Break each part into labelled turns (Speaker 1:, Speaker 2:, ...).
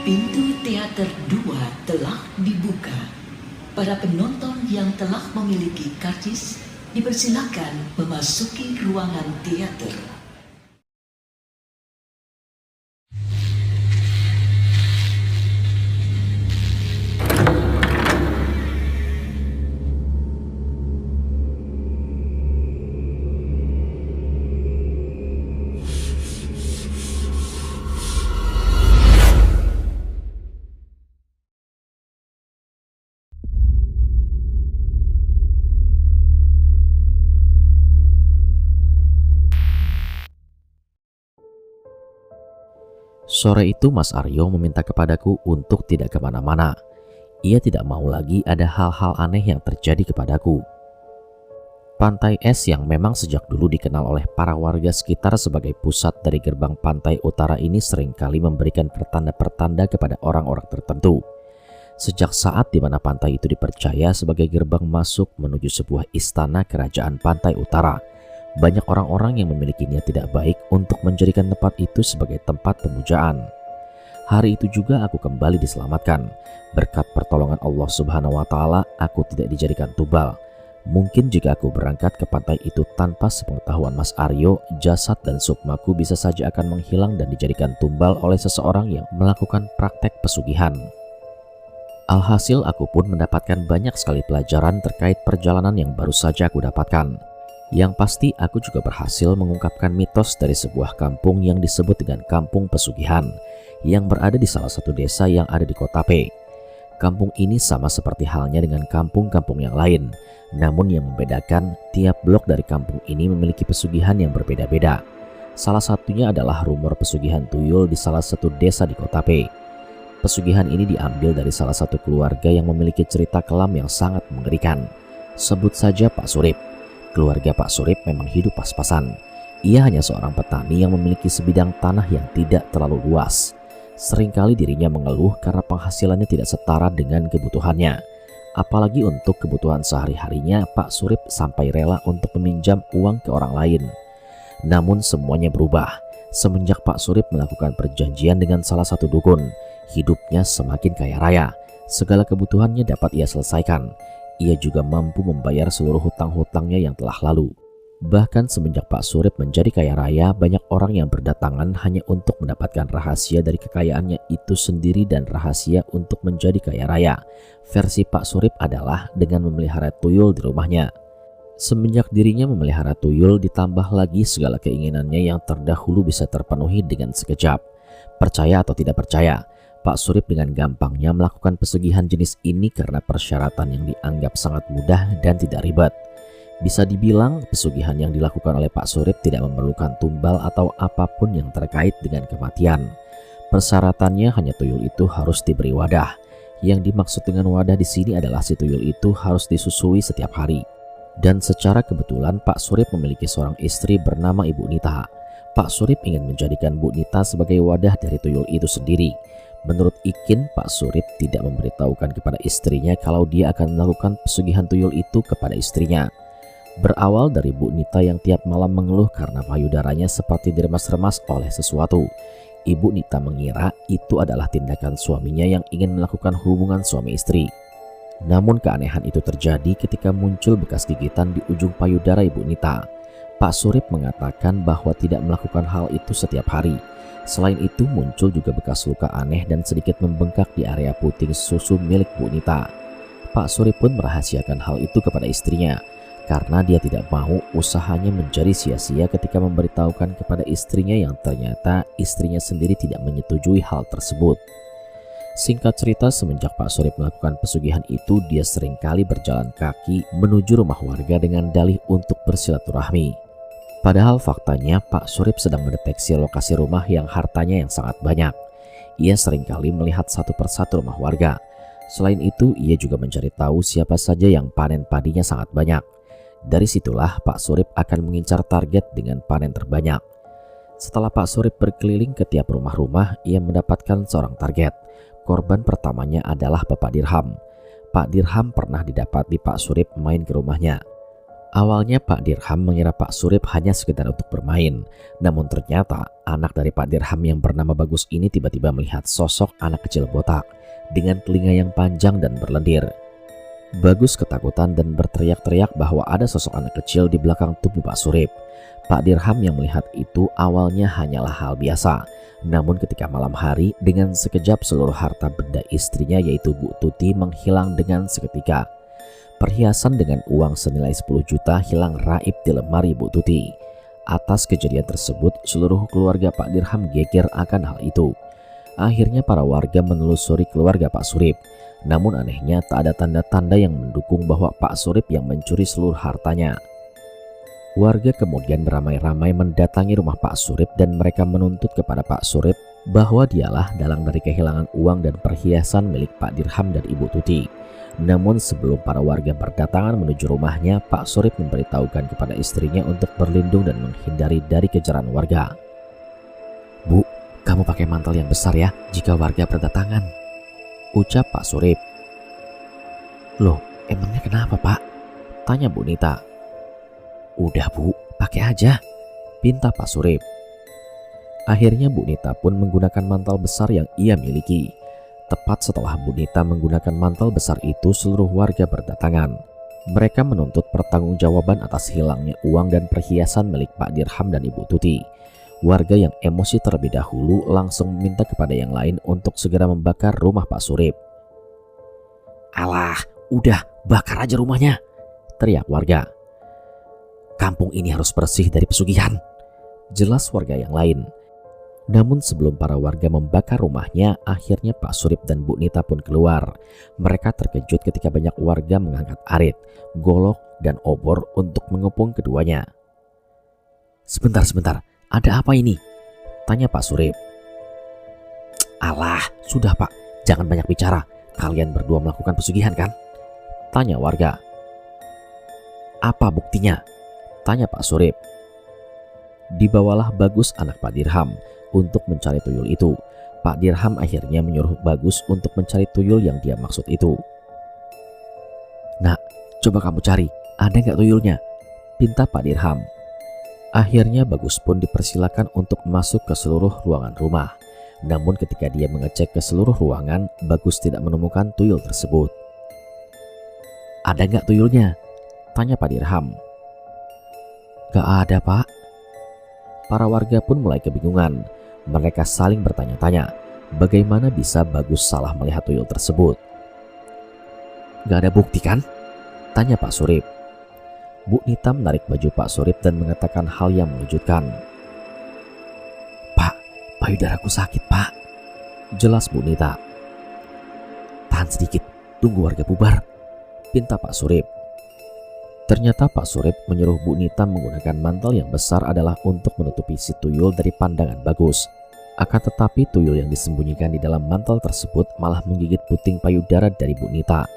Speaker 1: Pintu teater 2 telah dibuka. Para penonton yang telah memiliki karcis dipersilakan memasuki ruangan teater.
Speaker 2: Sore itu Mas Aryo meminta kepadaku untuk tidak kemana-mana. Ia tidak mau lagi ada hal-hal aneh yang terjadi kepadaku. Pantai es yang memang sejak dulu dikenal oleh para warga sekitar sebagai pusat dari gerbang pantai utara ini seringkali memberikan pertanda-pertanda kepada orang-orang tertentu. Sejak saat di mana pantai itu dipercaya sebagai gerbang masuk menuju sebuah istana kerajaan pantai utara, banyak orang-orang yang memiliki niat tidak baik untuk menjadikan tempat itu sebagai tempat pemujaan. Hari itu juga aku kembali diselamatkan. Berkat pertolongan Allah Subhanahu wa Ta'ala, aku tidak dijadikan tumbal. Mungkin jika aku berangkat ke pantai itu tanpa sepengetahuan Mas Aryo, jasad dan sukmaku bisa saja akan menghilang dan dijadikan tumbal oleh seseorang yang melakukan praktek pesugihan. Alhasil aku pun mendapatkan banyak sekali pelajaran terkait perjalanan yang baru saja aku dapatkan. Yang pasti aku juga berhasil mengungkapkan mitos dari sebuah kampung yang disebut dengan kampung pesugihan yang berada di salah satu desa yang ada di kota P. Kampung ini sama seperti halnya dengan kampung-kampung yang lain, namun yang membedakan tiap blok dari kampung ini memiliki pesugihan yang berbeda-beda. Salah satunya adalah rumor pesugihan tuyul di salah satu desa di kota P. Pesugihan ini diambil dari salah satu keluarga yang memiliki cerita kelam yang sangat mengerikan. Sebut saja Pak Surip. Keluarga Pak Surip memang hidup pas-pasan. Ia hanya seorang petani yang memiliki sebidang tanah yang tidak terlalu luas. Seringkali dirinya mengeluh karena penghasilannya tidak setara dengan kebutuhannya. Apalagi untuk kebutuhan sehari-harinya, Pak Surip sampai rela untuk meminjam uang ke orang lain. Namun semuanya berubah. Semenjak Pak Surip melakukan perjanjian dengan salah satu dukun, hidupnya semakin kaya raya. Segala kebutuhannya dapat ia selesaikan. Ia juga mampu membayar seluruh hutang-hutangnya yang telah lalu. Bahkan semenjak Pak Surip menjadi kaya raya, banyak orang yang berdatangan hanya untuk mendapatkan rahasia dari kekayaannya itu sendiri dan rahasia untuk menjadi kaya raya. Versi Pak Surip adalah dengan memelihara tuyul di rumahnya. Semenjak dirinya memelihara tuyul, ditambah lagi segala keinginannya yang terdahulu bisa terpenuhi dengan sekejap. Percaya atau tidak percaya, Pak Surip dengan gampangnya melakukan pesugihan jenis ini karena persyaratan yang dianggap sangat mudah dan tidak ribet. Bisa dibilang pesugihan yang dilakukan oleh Pak Surip tidak memerlukan tumbal atau apapun yang terkait dengan kematian. Persyaratannya hanya tuyul itu harus diberi wadah. Yang dimaksud dengan wadah di sini adalah si tuyul itu harus disusui setiap hari. Dan secara kebetulan Pak Surip memiliki seorang istri bernama Ibu Nita. Pak Surip ingin menjadikan Bu Nita sebagai wadah dari tuyul itu sendiri. Menurut Ikin, Pak Surip tidak memberitahukan kepada istrinya kalau dia akan melakukan pesugihan tuyul itu kepada istrinya. Berawal dari Bu Nita yang tiap malam mengeluh karena payudaranya seperti diremas-remas oleh sesuatu. Ibu Nita mengira itu adalah tindakan suaminya yang ingin melakukan hubungan suami istri. Namun keanehan itu terjadi ketika muncul bekas gigitan di ujung payudara Ibu Nita. Pak Surip mengatakan bahwa tidak melakukan hal itu setiap hari. Selain itu muncul juga bekas luka aneh dan sedikit membengkak di area puting susu milik Bu Nita. Pak Surip pun merahasiakan hal itu kepada istrinya karena dia tidak mau usahanya menjadi sia-sia ketika memberitahukan kepada istrinya yang ternyata istrinya sendiri tidak menyetujui hal tersebut. Singkat cerita, semenjak Pak Surip melakukan pesugihan itu, dia seringkali berjalan kaki menuju rumah warga dengan dalih untuk bersilaturahmi. Padahal faktanya Pak Surip sedang mendeteksi lokasi rumah yang hartanya yang sangat banyak. Ia seringkali melihat satu persatu rumah warga. Selain itu, ia juga mencari tahu siapa saja yang panen padinya sangat banyak. Dari situlah Pak Surip akan mengincar target dengan panen terbanyak. Setelah Pak Surip berkeliling ke tiap rumah-rumah, ia mendapatkan seorang target. Korban pertamanya adalah Bapak Dirham. Pak Dirham pernah didapati Pak Surip main ke rumahnya. Awalnya Pak Dirham mengira Pak Surip hanya sekedar untuk bermain. Namun ternyata anak dari Pak Dirham yang bernama Bagus ini tiba-tiba melihat sosok anak kecil botak dengan telinga yang panjang dan berlendir. Bagus ketakutan dan berteriak-teriak bahwa ada sosok anak kecil di belakang tubuh Pak Surip. Pak Dirham yang melihat itu awalnya hanyalah hal biasa. Namun ketika malam hari, dengan sekejap seluruh harta benda istrinya yaitu Bu Tuti menghilang dengan seketika. Perhiasan dengan uang senilai 10 juta hilang raib di lemari Bu Tuti. Atas kejadian tersebut, seluruh keluarga Pak Dirham geger akan hal itu. Akhirnya para warga menelusuri keluarga Pak Surip. Namun anehnya tak ada tanda-tanda yang mendukung bahwa Pak Surip yang mencuri seluruh hartanya. Warga kemudian beramai-ramai mendatangi rumah Pak Surip dan mereka menuntut kepada Pak Surip bahwa dialah dalang dari kehilangan uang dan perhiasan milik Pak Dirham dan Ibu Tuti. Namun sebelum para warga berdatangan menuju rumahnya, Pak Surip memberitahukan kepada istrinya untuk berlindung dan menghindari dari kejaran warga. "Bu, kamu pakai mantel yang besar ya jika warga berdatangan," ucap Pak Surip. "Loh, emangnya kenapa Pak?" tanya Bu Nita. "Udah Bu, pakai aja," pinta Pak Surip. Akhirnya Bu Nita pun menggunakan mantel besar yang ia miliki. Tepat setelah Bu Nita menggunakan mantel besar itu, seluruh warga berdatangan. Mereka menuntut pertanggungjawaban atas hilangnya uang dan perhiasan milik Pak Dirham dan Ibu Tuti. Warga yang emosi terlebih dahulu langsung meminta kepada yang lain untuk segera membakar rumah Pak Surip. "Alah, udah bakar aja rumahnya," teriak warga. "Kampung ini harus bersih dari pesugihan," jelas warga yang lain. Namun sebelum para warga membakar rumahnya, akhirnya Pak Surip dan Bu Nita pun keluar. Mereka terkejut ketika banyak warga mengangkat arit, golok, dan obor untuk mengepung keduanya. Sebentar, ada apa ini?" tanya Pak Surip. "Alah, sudah Pak, jangan banyak bicara. Kalian berdua melakukan pesugihan kan?" tanya warga. "Apa buktinya?" tanya Pak Surip. Dibawalah Bagus anak Pak Dirham untuk mencari tuyul itu. Pak Dirham akhirnya menyuruh Bagus untuk mencari tuyul yang dia maksud itu. "Nak, coba kamu cari, ada nggak tuyulnya?" pinta Pak Dirham. Akhirnya Bagus pun dipersilakan untuk masuk ke seluruh ruangan rumah. Namun ketika dia mengecek ke seluruh ruangan, Bagus tidak menemukan tuyul tersebut. "Ada nggak tuyulnya?" tanya Pak Dirham. "Gak ada Pak." Para warga pun mulai kebingungan. Mereka saling bertanya-tanya, bagaimana bisa Bagus salah melihat tuyul tersebut. "Gak ada bukti kan?" tanya Pak Surip. Bu Nita menarik baju Pak Surip dan mengatakan hal yang mengejutkan. "Pak, payudaraku sakit Pak," jelas Bu Nita. "Tahan sedikit, tunggu warga bubar," pinta Pak Surip. Ternyata Pak Surip menyuruh Bu Nita menggunakan mantel yang besar adalah untuk menutupi si tuyul dari pandangan Bagus. Akan tetapi tuyul yang disembunyikan di dalam mantel tersebut malah menggigit puting payudara dari Bu Nita.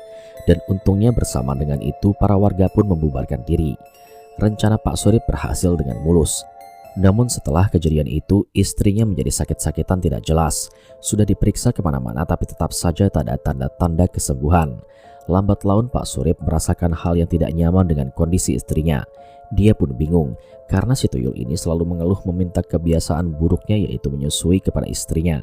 Speaker 2: Dan untungnya bersama dengan itu para warga pun membubarkan diri. Rencana Pak Surip berhasil dengan mulus. Namun setelah kejadian itu, istrinya menjadi sakit-sakitan tidak jelas. Sudah diperiksa kemana-mana tapi tetap saja tak ada tanda-tanda kesembuhan. Lambat laun Pak Surip merasakan hal yang tidak nyaman dengan kondisi istrinya. Dia pun bingung karena si tuyul ini selalu mengeluh meminta kebiasaan buruknya yaitu menyusui kepada istrinya.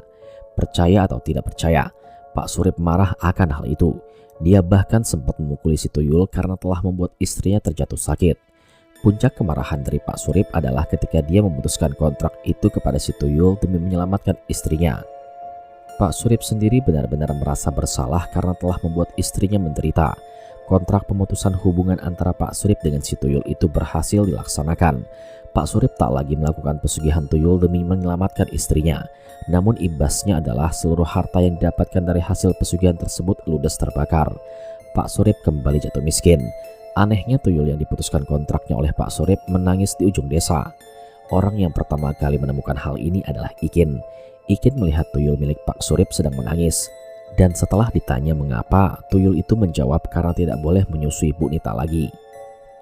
Speaker 2: Percaya atau tidak percaya, Pak Surip marah akan hal itu. Dia bahkan sempat memukuli si tuyul karena telah membuat istrinya terjatuh sakit. Puncak kemarahan dari Pak Surip adalah ketika dia memutuskan kontrak itu kepada si tuyul demi menyelamatkan istrinya. Pak Surip sendiri benar-benar merasa bersalah karena telah membuat istrinya menderita. Kontrak pemutusan hubungan antara Pak Surip dengan si tuyul itu berhasil dilaksanakan. Pak Surip tak lagi melakukan pesugihan tuyul demi menyelamatkan istrinya. Namun imbasnya adalah seluruh harta yang didapatkan dari hasil pesugihan tersebut ludes terbakar. Pak Surip kembali jatuh miskin. Anehnya tuyul yang diputuskan kontraknya oleh Pak Surip menangis di ujung desa. Orang yang pertama kali menemukan hal ini adalah Ikin. Ikin melihat tuyul milik Pak Surip sedang menangis. Dan setelah ditanya mengapa, tuyul itu menjawab karena tidak boleh menyusui Bu Nita lagi.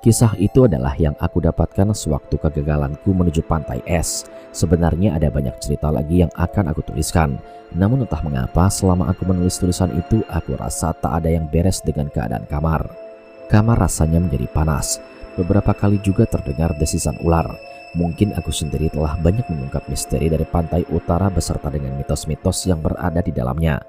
Speaker 2: Kisah itu adalah yang aku dapatkan sewaktu kegagalanku menuju pantai es. Sebenarnya ada banyak cerita lagi yang akan aku tuliskan. Namun entah mengapa selama aku menulis tulisan itu, aku rasa tak ada yang beres dengan keadaan kamar. Kamar rasanya menjadi panas. Beberapa kali juga terdengar desisan ular. Mungkin aku sendiri telah banyak mengungkap misteri dari pantai utara beserta dengan mitos-mitos yang berada di dalamnya.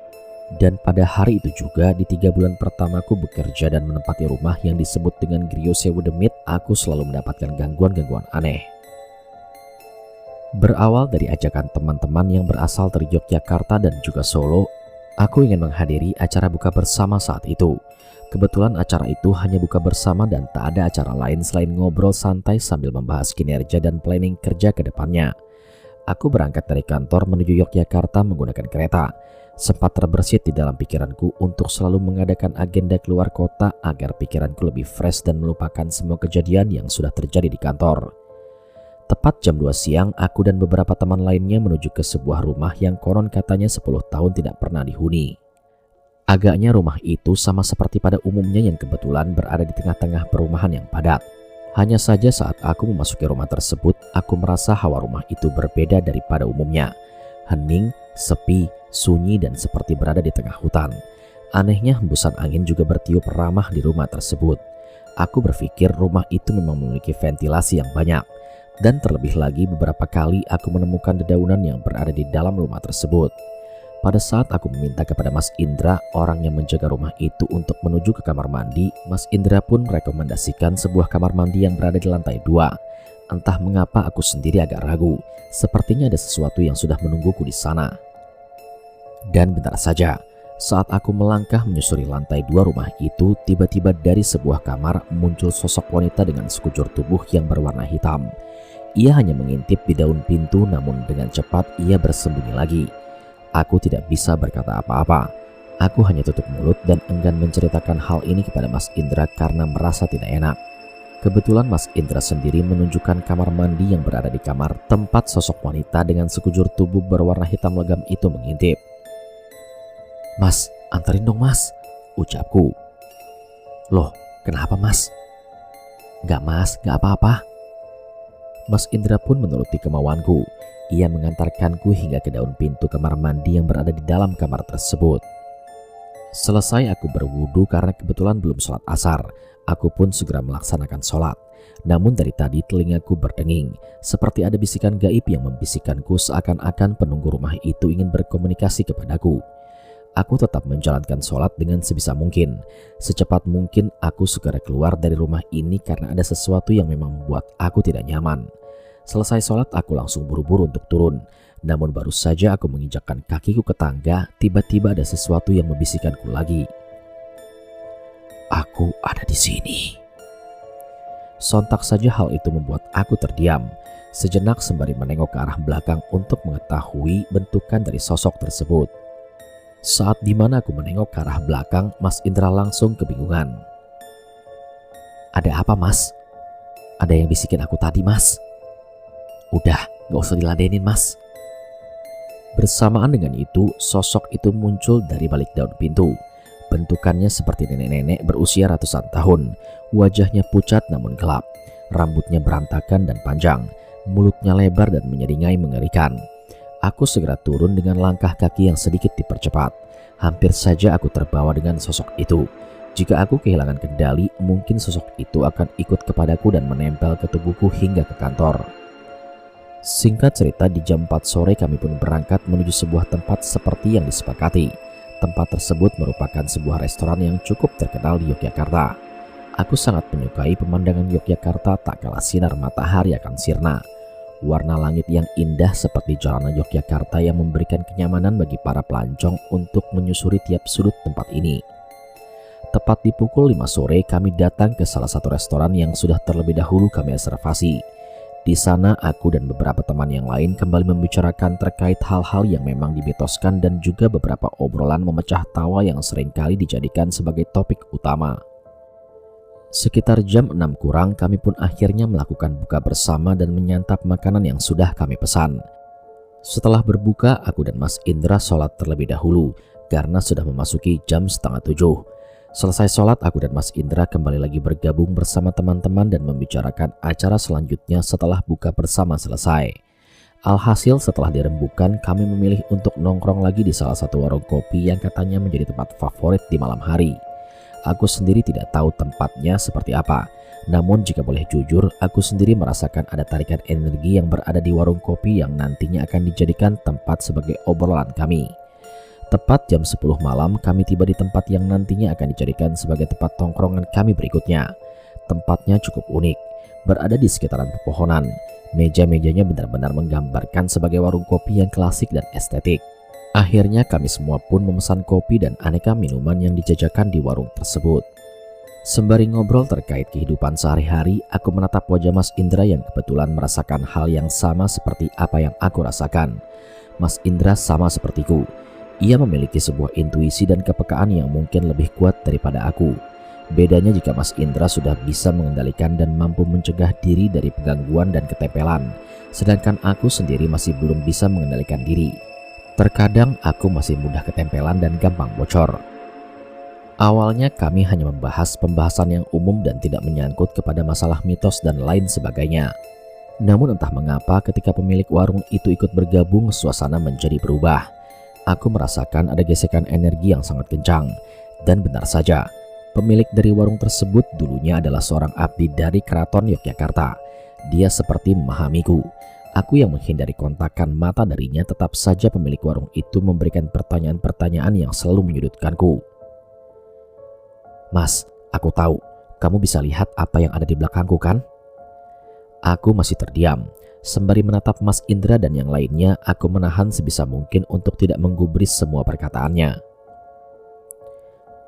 Speaker 2: Dan pada hari itu juga, di 3 bulan pertamaku bekerja dan menempati rumah yang disebut dengan Griyo Sewu Demit, aku selalu mendapatkan gangguan-gangguan aneh. Berawal dari ajakan teman-teman yang berasal dari Yogyakarta dan juga Solo, aku ingin menghadiri acara buka bersama saat itu. Kebetulan acara itu hanya buka bersama dan tak ada acara lain selain ngobrol santai sambil membahas kinerja dan planning kerja ke depannya. Aku berangkat dari kantor menuju Yogyakarta menggunakan kereta. Sempat terbersit di dalam pikiranku untuk selalu mengadakan agenda keluar kota agar pikiranku lebih fresh dan melupakan semua kejadian yang sudah terjadi di kantor. Tepat jam 2 siang, aku dan beberapa teman lainnya menuju ke sebuah rumah yang konon katanya 10 tahun tidak pernah dihuni. Agaknya rumah itu sama seperti pada umumnya yang kebetulan berada di tengah-tengah perumahan yang padat. Hanya saja saat aku memasuki rumah tersebut, aku merasa hawa rumah itu berbeda daripada umumnya. Hening, sepi, sunyi dan seperti berada di tengah hutan. Anehnya hembusan angin juga bertiup ramah di rumah tersebut. Aku berpikir rumah itu memang memiliki ventilasi yang banyak. Dan terlebih lagi beberapa kali aku menemukan dedaunan yang berada di dalam rumah tersebut. Pada saat aku meminta kepada Mas Indra, orang yang menjaga rumah itu, untuk menuju ke kamar mandi, Mas Indra pun merekomendasikan sebuah kamar mandi yang berada di lantai 2. Entah mengapa aku sendiri agak ragu, sepertinya ada sesuatu yang sudah menungguku di sana. Dan bentar saja, saat aku melangkah menyusuri lantai 2 rumah itu, tiba-tiba dari sebuah kamar muncul sosok wanita dengan sekujur tubuh yang berwarna hitam. Ia hanya mengintip di daun pintu, namun dengan cepat ia bersembunyi lagi. Aku tidak bisa berkata apa-apa. Aku hanya tutup mulut dan enggan menceritakan hal ini kepada Mas Indra karena merasa tidak enak. Kebetulan Mas Indra sendiri menunjukkan kamar mandi yang berada di kamar tempat sosok wanita dengan sekujur tubuh berwarna hitam legam itu mengintip. "Mas, anterin dong mas," ucapku. "Loh, kenapa mas?" "Gak mas, gak apa-apa." Mas Indra pun menuruti kemauanku. Ia mengantarkanku hingga ke daun pintu kamar mandi yang berada di dalam kamar tersebut. Selesai aku berwudu karena kebetulan belum sholat asar. Aku pun segera melaksanakan sholat. Namun dari tadi telingaku berdenging, seperti ada bisikan gaib yang membisikkanku seakan-akan penunggu rumah itu ingin berkomunikasi kepadaku. Aku tetap menjalankan sholat dengan sebisa mungkin. Secepat mungkin aku segera keluar dari rumah ini karena ada sesuatu yang memang membuat aku tidak nyaman. Selesai sholat aku langsung buru-buru untuk turun. Namun baru saja aku menginjakkan kakiku ke tangga, tiba-tiba ada sesuatu yang membisikkanku lagi. "Aku ada di sini." Sontak saja hal itu membuat aku terdiam. Sejenak sembari menengok ke arah belakang untuk mengetahui bentukan dari sosok tersebut. Saat dimana aku menengok ke arah belakang, Mas Indra langsung kebingungan. "Ada apa mas? Ada yang bisikin aku tadi mas." "Udah, gak usah diladenin mas." Bersamaan dengan itu, sosok itu muncul dari balik daun pintu. Bentukannya seperti nenek-nenek berusia ratusan tahun. Wajahnya pucat namun gelap. Rambutnya berantakan dan panjang. Mulutnya lebar dan menyeringai mengerikan. Aku segera turun dengan langkah kaki yang sedikit dipercepat. Hampir saja aku terbawa dengan sosok itu. Jika aku kehilangan kendali, mungkin sosok itu akan ikut kepadaku dan menempel ke tubuhku hingga ke kantor. Singkat cerita, di jam 4 sore kami pun berangkat menuju sebuah tempat seperti yang disepakati. Tempat tersebut merupakan sebuah restoran yang cukup terkenal di Yogyakarta. Aku sangat menyukai pemandangan Yogyakarta tak kalah sinar matahari akan sirna. Warna langit yang indah seperti jalanan Yogyakarta yang memberikan kenyamanan bagi para pelancong untuk menyusuri tiap sudut tempat ini. Tepat di pukul 5 sore kami datang ke salah satu restoran yang sudah terlebih dahulu kami reservasi. Di sana aku dan beberapa teman yang lain kembali membicarakan terkait hal-hal yang memang dimitoskan dan juga beberapa obrolan memecah tawa yang seringkali dijadikan sebagai topik utama. Sekitar jam 6 kurang kami pun akhirnya melakukan buka bersama dan menyantap makanan yang sudah kami pesan. Setelah berbuka, aku dan Mas Indra sholat terlebih dahulu karena sudah memasuki jam setengah 7. Selesai sholat, aku dan Mas Indra kembali lagi bergabung bersama teman-teman dan membicarakan acara selanjutnya setelah buka bersama selesai. Alhasil setelah dirembukan, kami memilih untuk nongkrong lagi di salah satu warung kopi yang katanya menjadi tempat favorit di malam hari. aku sendiri tidak tahu tempatnya seperti apa. Namun jika boleh jujur, aku sendiri merasakan ada tarikan energi yang berada di warung kopi yang nantinya akan dijadikan tempat sebagai obrolan kami. Tepat jam 10 malam kami tiba di tempat yang nantinya akan dijadikan sebagai tempat tongkrongan kami berikutnya. Tempatnya cukup unik, berada di sekitaran pepohonan. Meja-mejanya benar-benar menggambarkan sebagai warung kopi yang klasik dan estetik. Akhirnya kami semua pun memesan kopi dan aneka minuman yang dijajakan di warung tersebut. Sembari ngobrol terkait kehidupan sehari-hari, aku menatap wajah Mas Indra yang kebetulan merasakan hal yang sama seperti apa yang aku rasakan. Mas Indra sama sepertiku. Ia memiliki sebuah intuisi dan kepekaan yang mungkin lebih kuat daripada aku. Bedanya jika Mas Indra sudah bisa mengendalikan dan mampu mencegah diri dari penggangguan dan ketempelan, sedangkan aku sendiri masih belum bisa mengendalikan diri. Terkadang aku masih mudah ketempelan dan gampang bocor. Awalnya kami hanya membahas pembahasan yang umum dan tidak menyangkut kepada masalah mitos dan lain sebagainya. Namun entah mengapa ketika pemilik warung itu ikut bergabung, suasana menjadi berubah. Aku merasakan ada gesekan energi yang sangat kencang. Dan benar saja, pemilik dari warung tersebut dulunya adalah seorang abdi dari Keraton Yogyakarta. Dia seperti memahamiku. Aku yang menghindari kontakan mata darinya, tetap saja pemilik warung itu memberikan pertanyaan-pertanyaan yang selalu menyudutkanku. Mas, aku tahu, kamu bisa lihat apa yang ada di belakangku kan? Aku masih terdiam. Sembari menatap Mas Indra dan yang lainnya, aku menahan sebisa mungkin untuk tidak menggubris semua perkataannya.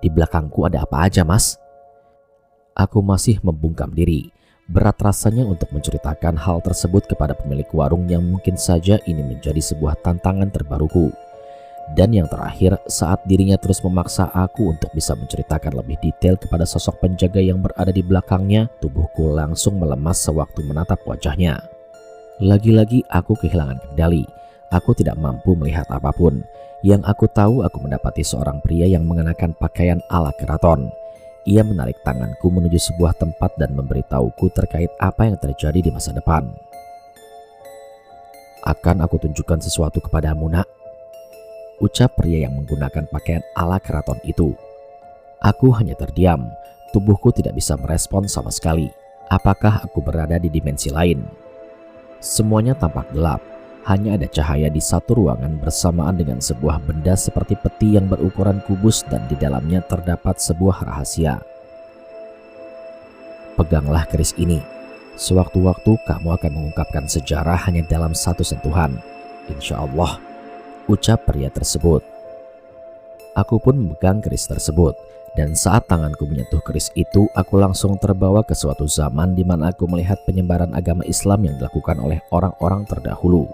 Speaker 2: Di belakangku ada apa aja, Mas? Aku masih membungkam diri. Berat rasanya untuk menceritakan hal tersebut kepada pemilik warung yang mungkin saja ini menjadi sebuah tantangan terbaruku. Dan yang terakhir, saat dirinya terus memaksa aku untuk bisa menceritakan lebih detail kepada sosok penjaga yang berada di belakangnya, tubuhku langsung melemas sewaktu menatap wajahnya. Lagi-lagi aku kehilangan kendali. Aku tidak mampu melihat apapun. Yang aku tahu, aku mendapati seorang pria yang mengenakan pakaian ala keraton. Ia menarik tanganku menuju sebuah tempat dan memberitahuku terkait apa yang terjadi di masa depan. Akan aku tunjukkan sesuatu kepadamu, nak, ucap pria yang menggunakan pakaian ala keraton itu. Aku hanya terdiam, tubuhku tidak bisa merespon sama sekali. Apakah aku berada di dimensi lain? Semuanya tampak gelap, hanya ada cahaya di satu ruangan bersamaan dengan sebuah benda seperti peti yang berukuran kubus dan di dalamnya terdapat sebuah rahasia. Peganglah keris ini. Sewaktu-waktu kamu akan mengungkapkan sejarah hanya dalam satu sentuhan. Insya Allah, ucap pria tersebut. Aku pun memegang keris tersebut, dan saat tanganku menyentuh keris itu, aku langsung terbawa ke suatu zaman di mana aku melihat penyebaran agama Islam yang dilakukan oleh orang-orang terdahulu.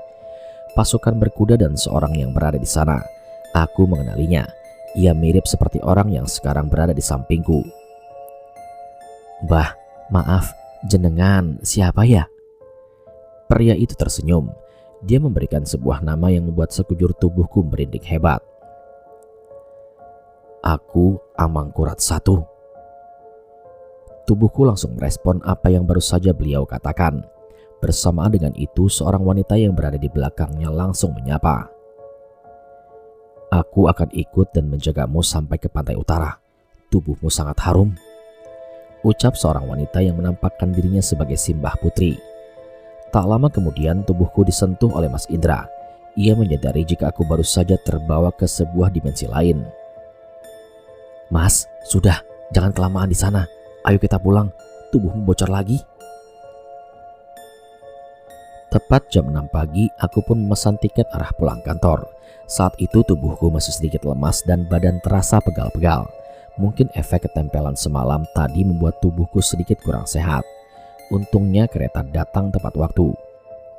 Speaker 2: Pasukan berkuda dan seorang yang berada di sana. Aku mengenalinya. Ia mirip seperti orang yang sekarang berada di sampingku. Mbah, maaf, jenengan siapa ya? Pria itu tersenyum. Dia memberikan sebuah nama yang membuat sekujur tubuhku merinding hebat. Aku Amangkurat I. Tubuhku langsung merespon apa yang baru saja beliau katakan. Bersamaan dengan itu, seorang wanita yang berada di belakangnya langsung menyapa. Aku akan ikut dan menjagamu sampai ke pantai utara. Tubuhmu sangat harum, ucap seorang wanita yang menampakkan dirinya sebagai Simbah Putri. Tak lama kemudian tubuhku disentuh oleh Mas Indra. Ia menyadari jika aku baru saja terbawa ke sebuah dimensi lain. Mas, sudah, jangan kelamaan di sana. Ayo kita pulang, tubuhmu bocor lagi. Tepat jam 6 pagi, aku pun memesan tiket arah pulang kantor. Saat itu tubuhku masih sedikit lemas dan badan terasa pegal-pegal. Mungkin efek ketempelan semalam tadi membuat tubuhku sedikit kurang sehat. Untungnya kereta datang tepat waktu.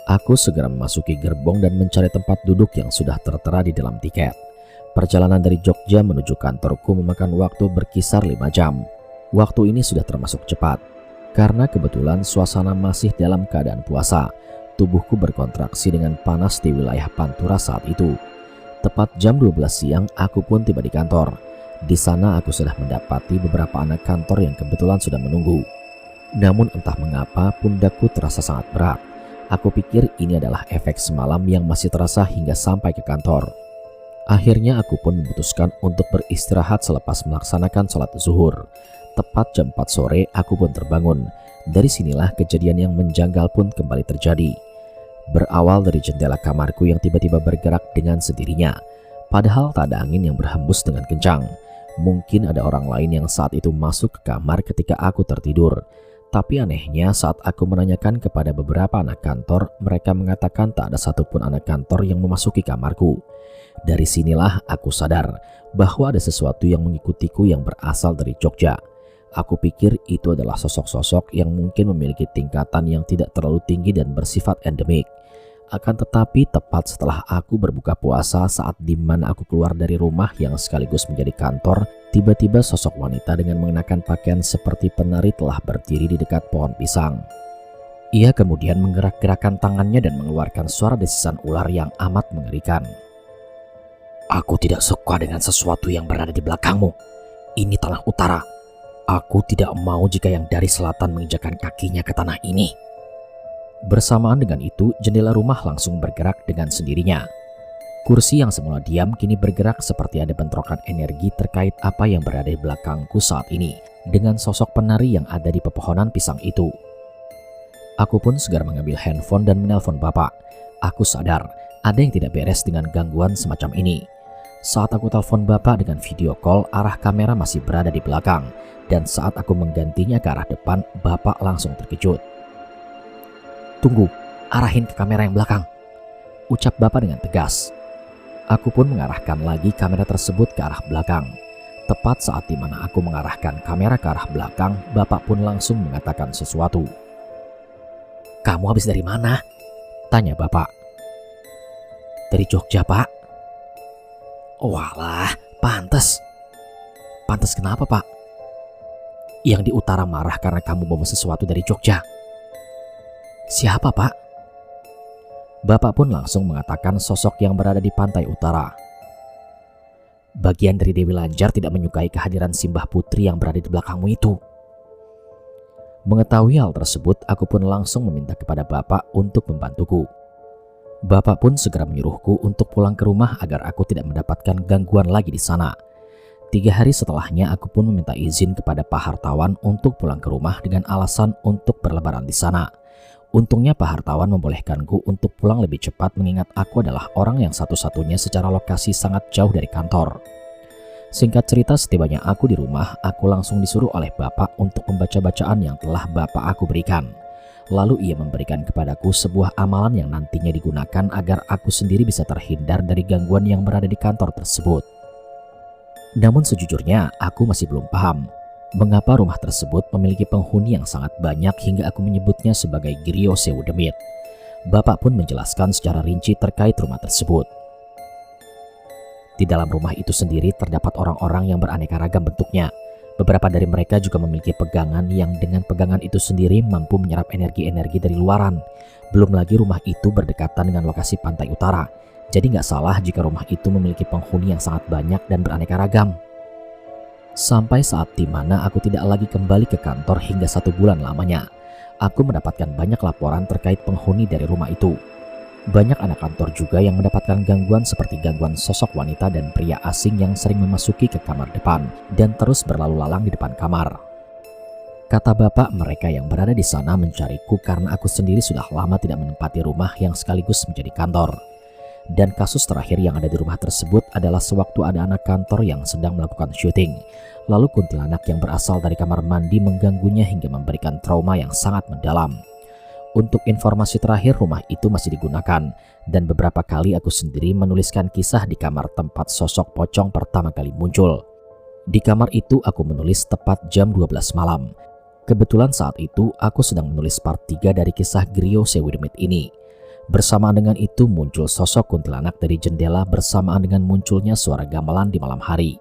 Speaker 2: Aku segera memasuki gerbong dan mencari tempat duduk yang sudah tertera di dalam tiket. Perjalanan dari Jogja menuju kantorku memakan waktu berkisar 5 jam. Waktu ini sudah termasuk cepat. Karena kebetulan suasana masih dalam keadaan puasa, tubuhku berkontraksi dengan panas di wilayah Pantura saat itu. Tepat jam 12 siang aku pun tiba di kantor. Di sana aku sudah mendapati beberapa anak kantor yang kebetulan sudah menunggu. Namun entah mengapa pundakku terasa sangat berat. Aku pikir ini adalah efek semalam yang masih terasa hingga sampai ke kantor. Akhirnya aku pun memutuskan untuk beristirahat selepas melaksanakan sholat zuhur. Tepat jam 4 sore aku pun terbangun. Dari sinilah kejadian yang menjanggal pun kembali terjadi. Berawal dari jendela kamarku yang tiba-tiba bergerak dengan sendirinya. Padahal tak ada angin yang berhembus dengan kencang. Mungkin ada orang lain yang saat itu masuk ke kamar ketika aku tertidur. Tapi anehnya saat aku menanyakan kepada beberapa anak kantor, mereka mengatakan tak ada satupun anak kantor yang memasuki kamarku. Dari sinilah aku sadar bahwa ada sesuatu yang mengikutiku yang berasal dari Jogja. Aku pikir itu adalah sosok-sosok yang mungkin memiliki tingkatan yang tidak terlalu tinggi dan bersifat endemik. Akan tetapi tepat setelah aku berbuka puasa saat dimana aku keluar dari rumah yang sekaligus menjadi kantor, tiba-tiba sosok wanita dengan mengenakan pakaian seperti penari telah berdiri di dekat pohon pisang. Ia kemudian menggerak-gerakkan tangannya dan mengeluarkan suara desisan ular yang amat mengerikan. Aku tidak suka dengan sesuatu yang berada di belakangmu. Ini tanah utara. Aku tidak mau jika yang dari selatan menginjakkan kakinya ke tanah ini. Bersamaan dengan itu, jendela rumah langsung bergerak dengan sendirinya. Kursi yang semula diam kini bergerak seperti ada bentrokan energi terkait apa yang berada di belakangku saat ini dengan sosok penari yang ada di pepohonan pisang itu. Aku pun segera mengambil handphone dan menelpon bapak. Aku sadar ada yang tidak beres dengan gangguan semacam ini. Saat aku telepon bapak dengan video call, arah kamera masih berada di belakang. Dan saat aku menggantinya ke arah depan, bapak langsung terkejut. Tunggu, arahin ke kamera yang belakang, ucap bapak dengan tegas. Aku pun mengarahkan lagi kamera tersebut ke arah belakang. Tepat saat dimana aku mengarahkan kamera ke arah belakang, bapak pun langsung mengatakan sesuatu. Kamu habis dari mana? Tanya bapak. Dari Jogja, pak. Walah, pantes. Pantes kenapa, pak? Yang di utara marah karena kamu bawa sesuatu dari Jogja. Siapa, pak? Bapak pun langsung mengatakan sosok yang berada di pantai utara. Bagian dari Dewi Lanjar tidak menyukai kehadiran Simbah Putri yang berada di belakangmu itu. Mengetahui hal tersebut, aku pun langsung meminta kepada bapak untuk membantuku. Bapak pun segera menyuruhku untuk pulang ke rumah agar aku tidak mendapatkan gangguan lagi di sana. 3 hari setelahnya aku pun meminta izin kepada Pak Hartawan untuk pulang ke rumah dengan alasan untuk berlebaran di sana. Untungnya Pak Hartawan membolehkanku untuk pulang lebih cepat mengingat aku adalah orang yang satu-satunya secara lokasi sangat jauh dari kantor. Singkat cerita, setibanya aku di rumah, aku langsung disuruh oleh bapak untuk membaca bacaan yang telah bapak aku berikan. Lalu ia memberikan kepadaku sebuah amalan yang nantinya digunakan agar aku sendiri bisa terhindar dari gangguan yang berada di kantor tersebut. Namun sejujurnya aku masih belum paham mengapa rumah tersebut memiliki penghuni yang sangat banyak hingga aku menyebutnya sebagai Griyo Sewu Demit. Bapak pun menjelaskan secara rinci terkait rumah tersebut. Di dalam rumah itu sendiri terdapat orang-orang yang beraneka ragam bentuknya. Beberapa dari mereka juga memiliki pegangan yang dengan pegangan itu sendiri mampu menyerap energi-energi dari luaran. Belum lagi rumah itu berdekatan dengan lokasi pantai utara. Jadi nggak salah jika rumah itu memiliki penghuni yang sangat banyak dan beraneka ragam. Sampai saat dimana aku tidak lagi kembali ke kantor hingga 1 bulan lamanya, aku mendapatkan banyak laporan terkait penghuni dari rumah itu. Banyak anak kantor juga yang mendapatkan gangguan seperti gangguan sosok wanita dan pria asing yang sering memasuki ke kamar depan dan terus berlalu lalang di depan kamar. Kata bapak, mereka yang berada di sana mencariku karena aku sendiri sudah lama tidak menempati rumah yang sekaligus menjadi kantor. Dan kasus terakhir yang ada di rumah tersebut adalah sewaktu ada anak kantor yang sedang melakukan syuting. Lalu kuntilanak yang berasal dari kamar mandi mengganggunya hingga memberikan trauma yang sangat mendalam. Untuk informasi terakhir, rumah itu masih digunakan dan beberapa kali aku sendiri menuliskan kisah di kamar tempat sosok pocong pertama kali muncul. Di kamar itu aku menulis tepat jam 12 malam. Kebetulan saat itu aku sedang menulis part 3 dari kisah Griyo Sewu Demit ini. Bersamaan dengan itu muncul sosok kuntilanak dari jendela bersamaan dengan munculnya suara gamelan di malam hari.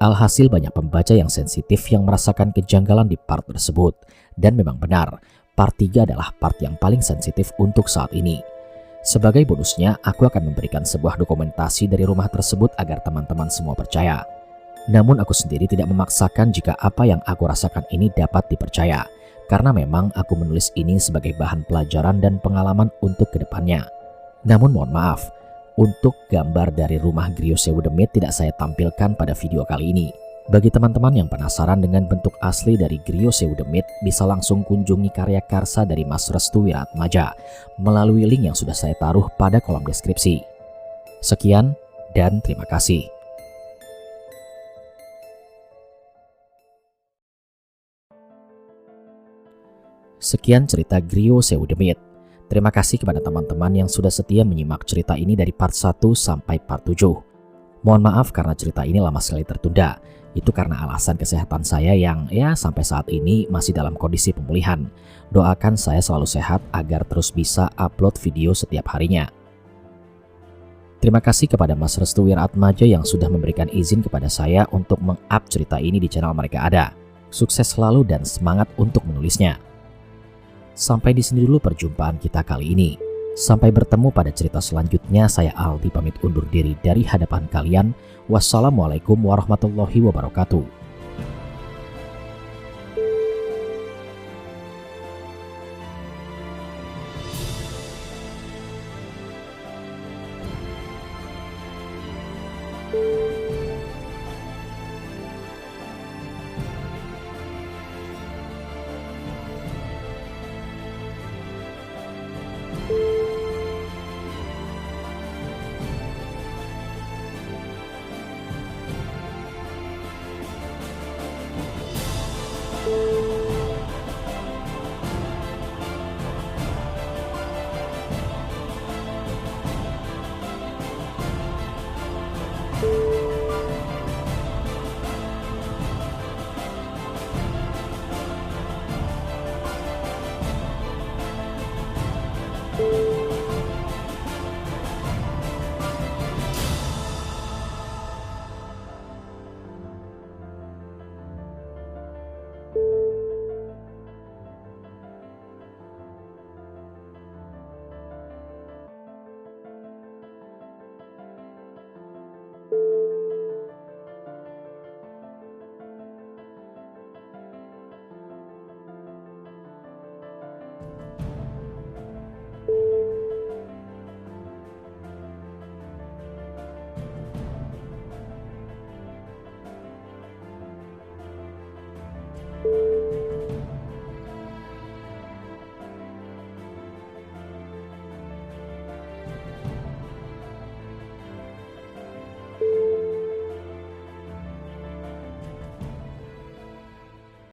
Speaker 2: Alhasil banyak pembaca yang sensitif yang merasakan kejanggalan di part tersebut. Dan memang benar, part 3 adalah part yang paling sensitif untuk saat ini. Sebagai bonusnya, aku akan memberikan sebuah dokumentasi dari rumah tersebut agar teman-teman semua percaya. Namun aku sendiri tidak memaksakan jika apa yang aku rasakan ini dapat dipercaya. Karena memang aku menulis ini sebagai bahan pelajaran dan pengalaman untuk kedepannya. Namun mohon maaf, Untuk gambar dari rumah Griyo Sewu Demit tidak saya tampilkan pada video kali ini. Bagi teman-teman yang penasaran dengan bentuk asli dari Griyo Sewu Demit, bisa langsung kunjungi karya karsa dari Mas Restu Wiratmaja melalui link yang sudah saya taruh pada kolom deskripsi. Sekian dan terima kasih. Sekian cerita Griyo Sewu Demit. Terima kasih kepada teman-teman yang sudah setia menyimak cerita ini dari part 1 sampai part 7. Mohon maaf karena cerita ini lama sekali tertunda. Itu karena alasan kesehatan saya yang sampai saat ini masih dalam kondisi pemulihan. Doakan saya selalu sehat agar terus bisa upload video setiap harinya. Terima kasih kepada Mas Restu Wiratmaja yang sudah memberikan izin kepada saya untuk meng-up cerita ini di channel Mereka Ada. Sukses selalu dan semangat untuk menulisnya. Sampai di sini dulu perjumpaan kita kali ini. Sampai bertemu pada cerita selanjutnya, saya Aldi pamit undur diri dari hadapan kalian. Wassalamualaikum warahmatullahi wabarakatuh.